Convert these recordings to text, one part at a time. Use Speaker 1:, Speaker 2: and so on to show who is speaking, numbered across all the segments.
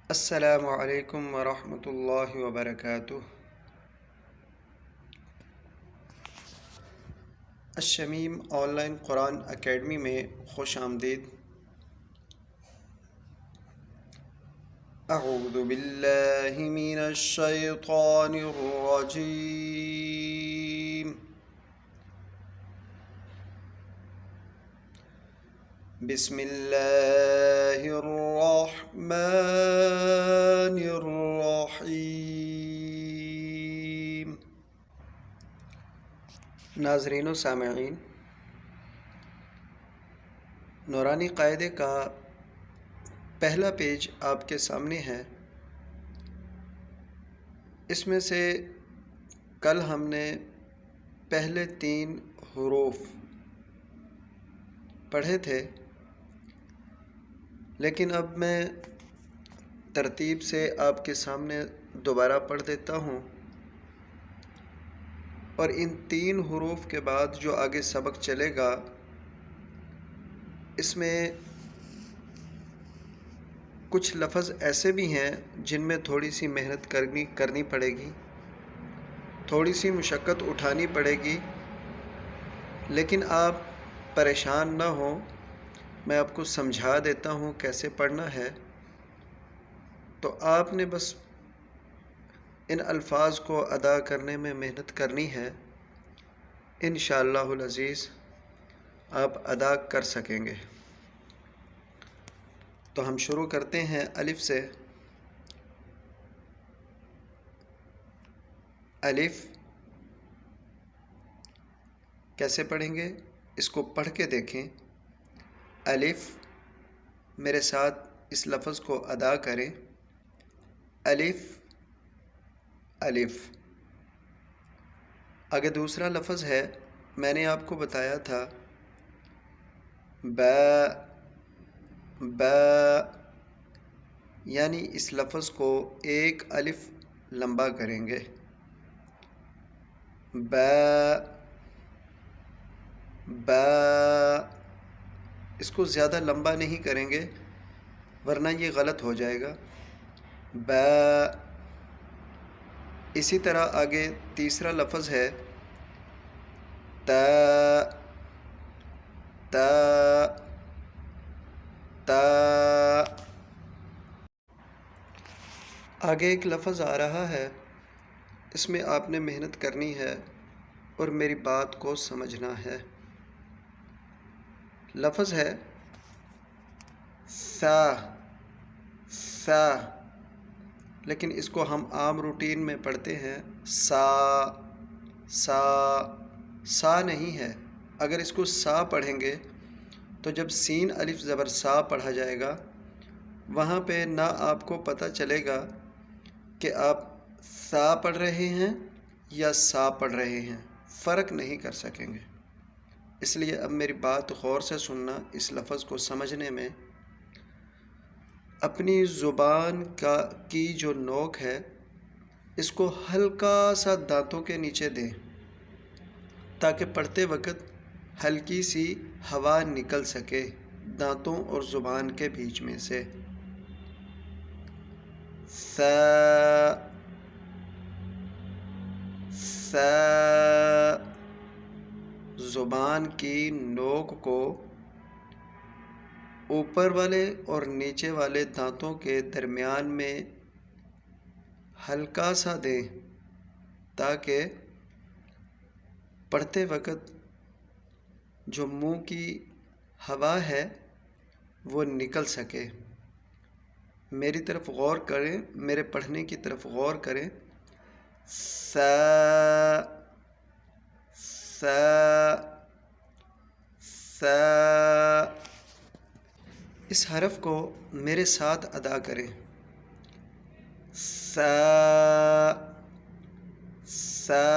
Speaker 1: السلام علیکم ورحمۃ اللہ وبرکاتہ۔ الشمیم آن لائن قرآن اکیڈمی میں خوش آمدید۔ اعوذ باللہ من الشیطان الرجیم۔ بسم اللہ الرحمن الرحیم۔ ناظرین و سامعین، نورانی قاعدے کا پہلا پیج آپ کے سامنے ہے۔ اس میں سے کل ہم نے پہلے 3 حروف پڑھے تھے، لیکن اب میں ترتیب سے آپ کے سامنے دوبارہ پڑھ دیتا ہوں، اور ان 3 حروف کے بعد جو آگے سبق چلے گا اس میں کچھ لفظ ایسے بھی ہیں جن میں تھوڑی سی محنت کرنی پڑے گی، تھوڑی سی مشقت اٹھانی پڑے گی، لیکن آپ پریشان نہ ہوں، میں آپ کو سمجھا دیتا ہوں کیسے پڑھنا ہے۔ تو آپ نے بس ان الفاظ کو ادا کرنے میں محنت کرنی ہے، انشاءاللہ العزیز آپ ادا کر سکیں گے۔ تو ہم شروع کرتے ہیں الف سے۔ الف کیسے پڑھیں گے؟ اس کو پڑھ کے دیکھیں۔ الف، میرے ساتھ اس لفظ کو ادا کریں۔ الف الف۔ آگے دوسرا لفظ ہے، میں نے آپ کو بتایا تھا با، با، یعنی اس لفظ کو ایک الف لمبا کریں گے۔ با، با، اس کو زیادہ لمبا نہیں کریں گے ورنہ یہ غلط ہو جائے گا۔ با۔ اسی طرح آگے تیسرا لفظ ہے تا، تا، تا۔ آگے ایک لفظ آ رہا ہے، اس میں آپ نے محنت کرنی ہے اور میری بات کو سمجھنا ہے۔ لفظ ہے سا، سا، لیکن اس کو ہم عام روٹین میں پڑھتے ہیں سا، سا، سا نہیں ہے۔ اگر اس کو سا پڑھیں گے تو جب سین الف زبر سا پڑھا جائے گا وہاں پہ نہ آپ کو پتہ چلے گا کہ آپ سا پڑھ رہے ہیں یا سا پڑھ رہے ہیں، فرق نہیں کر سکیں گے۔ اس لیے اب میری بات غور سے سننا، اس لفظ کو سمجھنے میں اپنی زبان کی جو نوک ہے اس کو ہلکا سا دانتوں کے نیچے دیں تاکہ پڑھتے وقت ہلکی سی ہوا نکل سکے دانتوں اور زبان کے بیچ میں سے۔ سا، سا۔ زبان کی نوک کو اوپر والے اور نیچے والے دانتوں کے درمیان میں ہلکا سا دیں تاکہ پڑھتے وقت جو منہ کی ہوا ہے وہ نکل سکے۔ میری طرف غور کریں، میرے پڑھنے کی طرف غور کریں۔ سا، سا، سا۔ اس حرف کو میرے ساتھ ادا کریں۔ سا، سا،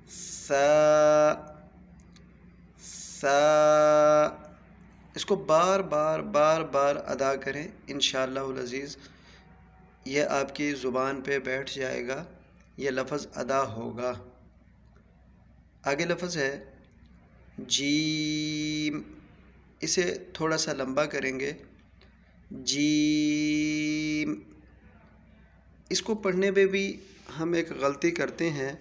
Speaker 1: سا، سا۔ اس کو بار بار بار بار ادا کریں، انشاءاللہ العزیز یہ آپ کی زبان پہ بیٹھ جائے گا، یہ لفظ ادا ہوگا۔ آگے لفظ ہے جیم، اسے تھوڑا سا لمبا کریں گے، جیم۔ اس کو پڑھنے میں بھی ہم ایک غلطی کرتے ہیں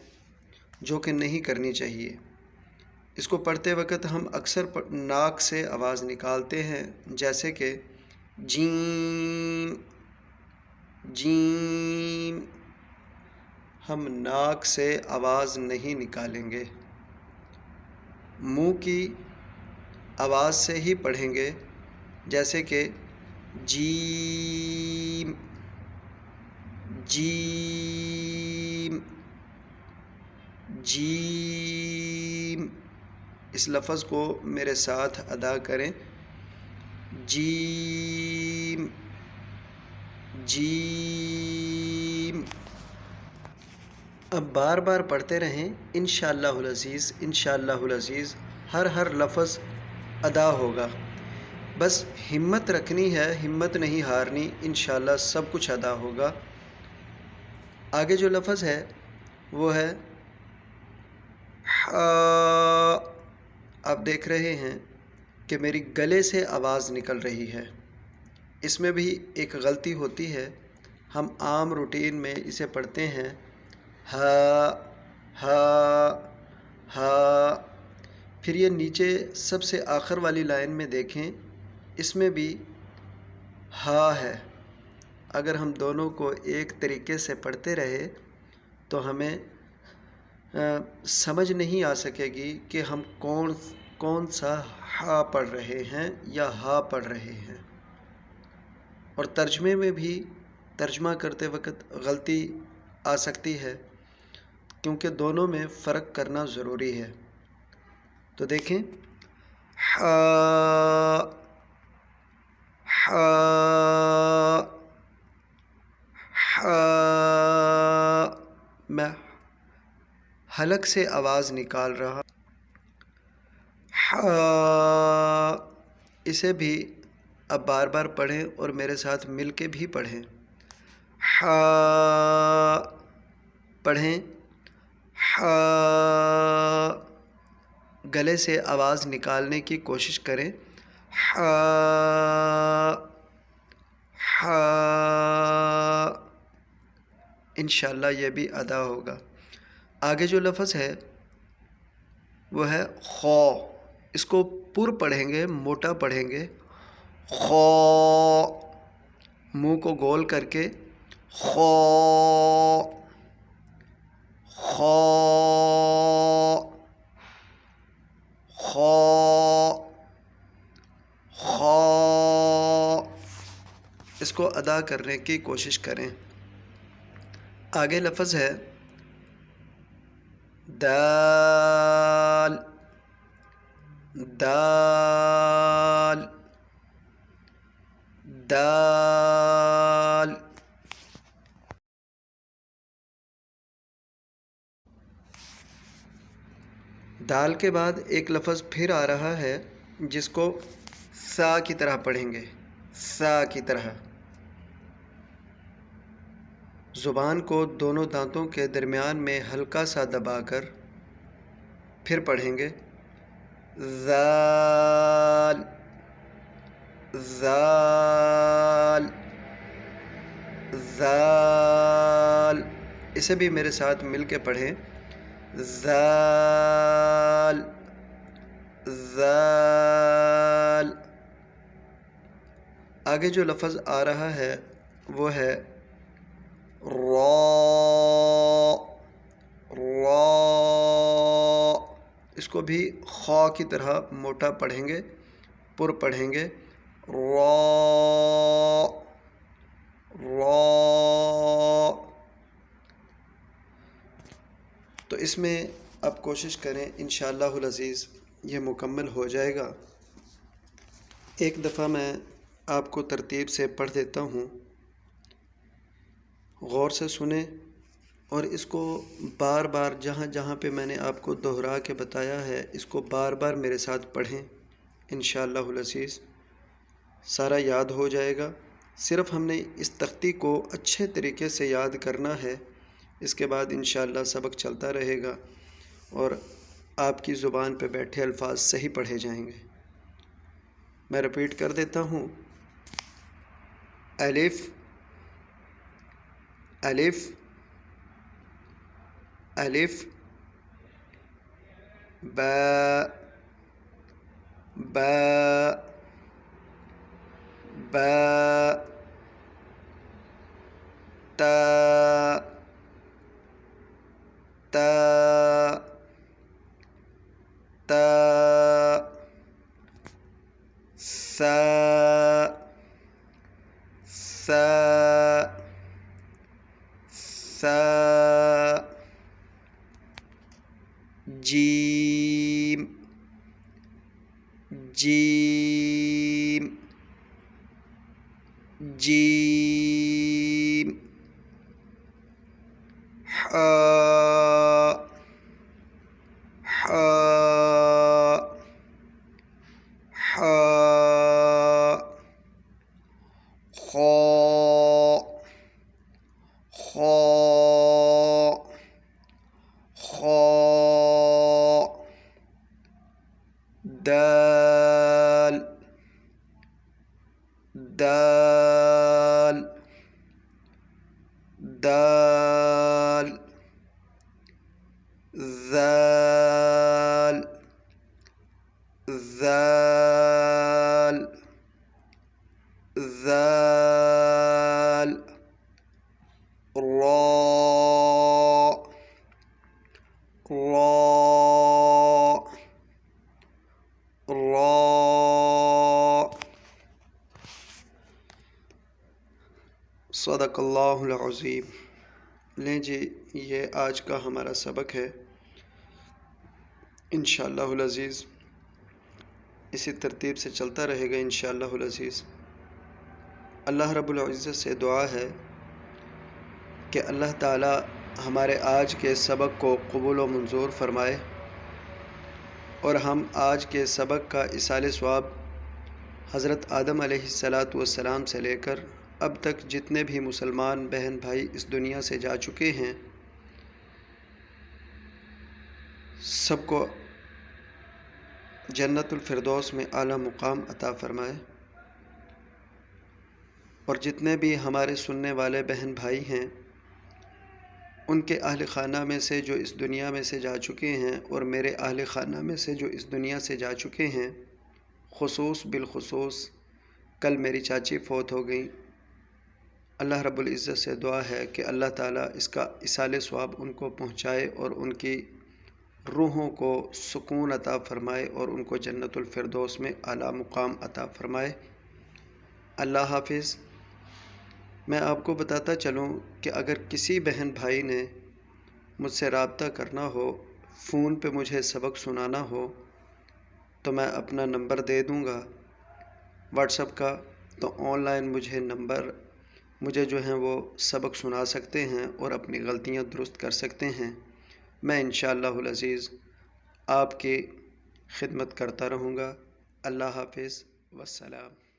Speaker 1: جو کہ نہیں کرنی چاہیے۔ اس کو پڑھتے وقت ہم اکثر ناک سے آواز نکالتے ہیں، جیسے کہ جیم جیم۔ ہم ناک سے آواز نہیں نکالیں گے، منہ کی آواز سے ہی پڑھیں گے، جیسے کہ جیم جیم جیم۔ اس لفظ کو میرے ساتھ ادا کریں، جیم جیم۔ اب بار بار پڑھتے رہیں، انشاءاللہ العزیز انشاءاللہ العزیز ہر لفظ ادا ہوگا۔ بس ہمت رکھنی ہے، ہمت نہیں ہارنی، انشاءاللہ سب کچھ ادا ہوگا۔ آگے جو لفظ ہے وہ ہے آپ دیکھ رہے ہیں کہ میری گلے سے آواز نکل رہی ہے۔ اس میں بھی ایک غلطی ہوتی ہے، ہم عام روٹین میں اسے پڑھتے ہیں ہا ہا ہا، پھر یہ نیچے سب سے آخر والی لائن میں دیکھیں، اس میں بھی ہا ہے۔ اگر ہم دونوں کو ایک طریقے سے پڑھتے رہے تو ہمیں سمجھ نہیں آ سکے گی کہ ہم کون سا ہا پڑھ رہے ہیں یا ہا پڑھ رہے ہیں۔ اور ترجمے میں بھی ترجمہ کرتے وقت غلطی آ سکتی ہے، کیونکہ دونوں میں فرق کرنا ضروری ہے۔ تو دیکھیں ہا ہا ہا، میں حلق سے آواز نکال رہا ہا۔ اسے بھی اب بار بار پڑھیں اور میرے ساتھ مل کے بھی پڑھیں، ہا پڑھیں ہا۔ گلے سے آواز نکالنے کی کوشش کریں، ہا ہا۔ انشاءاللہ یہ بھی ادا ہوگا۔ آگے جو لفظ ہے وہ ہے خو۔ اس کو پر پڑھیں گے، موٹا پڑھیں گے، خو، منہ کو گول کر کے خو خو خو خو۔ اس کو ادا کرنے کی کوشش کریں۔ آگے لفظ ہے دال دال دال۔ دال کے بعد ایک لفظ پھر آ رہا ہے جس کو سا کی طرح پڑھیں گے، سا کی طرح۔ زبان کو دونوں دانتوں کے درمیان میں ہلکا سا دبا کر پھر پڑھیں گے، زال زال زال۔ اسے بھی میرے ساتھ مل کے پڑھیں، زال زال۔ آگے جو لفظ آ رہا ہے وہ ہے را را۔ اس کو بھی خا کی طرح موٹا پڑھیں گے، پر پڑھیں گے، را را۔ تو اس میں اب کوشش کریں، انشاءاللہ العزیز یہ مکمل ہو جائے گا۔ ایک دفعہ میں آپ کو ترتیب سے پڑھ دیتا ہوں، غور سے سنیں اور اس کو بار بار جہاں جہاں پہ میں نے آپ کو دہرا کے بتایا ہے اس کو بار بار میرے ساتھ پڑھیں، انشاءاللہ العزیز سارا یاد ہو جائے گا۔ صرف ہم نے اس تختی کو اچھے طریقے سے یاد کرنا ہے، اس کے بعد انشاءاللہ سبق چلتا رہے گا اور آپ کی زبان پہ بیٹھے الفاظ صحیح پڑھے جائیں گے۔ میں رپیٹ کر دیتا ہوں، الف الف الف با با با تا تا تا ثا ثا ثا جیم جیم جیم حاء حاء حاء خاء خاء خاء دال دال دال ذال ذال ذال راء راء راء صدق اللہ العظیم۔ لیں جی، یہ آج کا ہمارا سبق ہے، انشاءاللہ العزیز اسی ترتیب سے چلتا رہے گا انشاءاللہ العزیز۔ اللہ رب العزت سے دعا ہے کہ اللہ تعالی ہمارے آج کے سبق کو قبول و منظور فرمائے، اور ہم آج کے سبق کا ایصال ثواب حضرت آدم علیہ السلام سے لے کر اب تک جتنے بھی مسلمان بہن بھائی اس دنیا سے جا چکے ہیں، سب کو جنت الفردوس میں اعلیٰ مقام عطا فرمائے، اور جتنے بھی ہمارے سننے والے بہن بھائی ہیں ان کے اہل خانہ میں سے جو اس دنیا میں سے جا چکے ہیں، اور میرے اہل خانہ میں سے جو اس دنیا سے جا چکے ہیں، بالخصوص کل میری چاچی فوت ہو گئیں۔ اللہ رب العزت سے دعا ہے کہ اللہ تعالیٰ اس کا ایصال ثواب ان کو پہنچائے، اور ان کی روحوں کو سکون عطا فرمائے، اور ان کو جنت الفردوس میں اعلیٰ مقام عطا فرمائے۔ اللہ حافظ۔ میں آپ کو بتاتا چلوں کہ اگر کسی بہن بھائی نے مجھ سے رابطہ کرنا ہو، فون پہ مجھے سبق سنانا ہو، تو میں اپنا نمبر دے دوں گا واٹس ایپ کا، تو آن لائن مجھے جو ہیں وہ سبق سنا سکتے ہیں اور اپنی غلطیاں درست کر سکتے ہیں۔ میں انشاءاللہ العزیز آپ کی خدمت کرتا رہوں گا۔ اللہ حافظ والسلام۔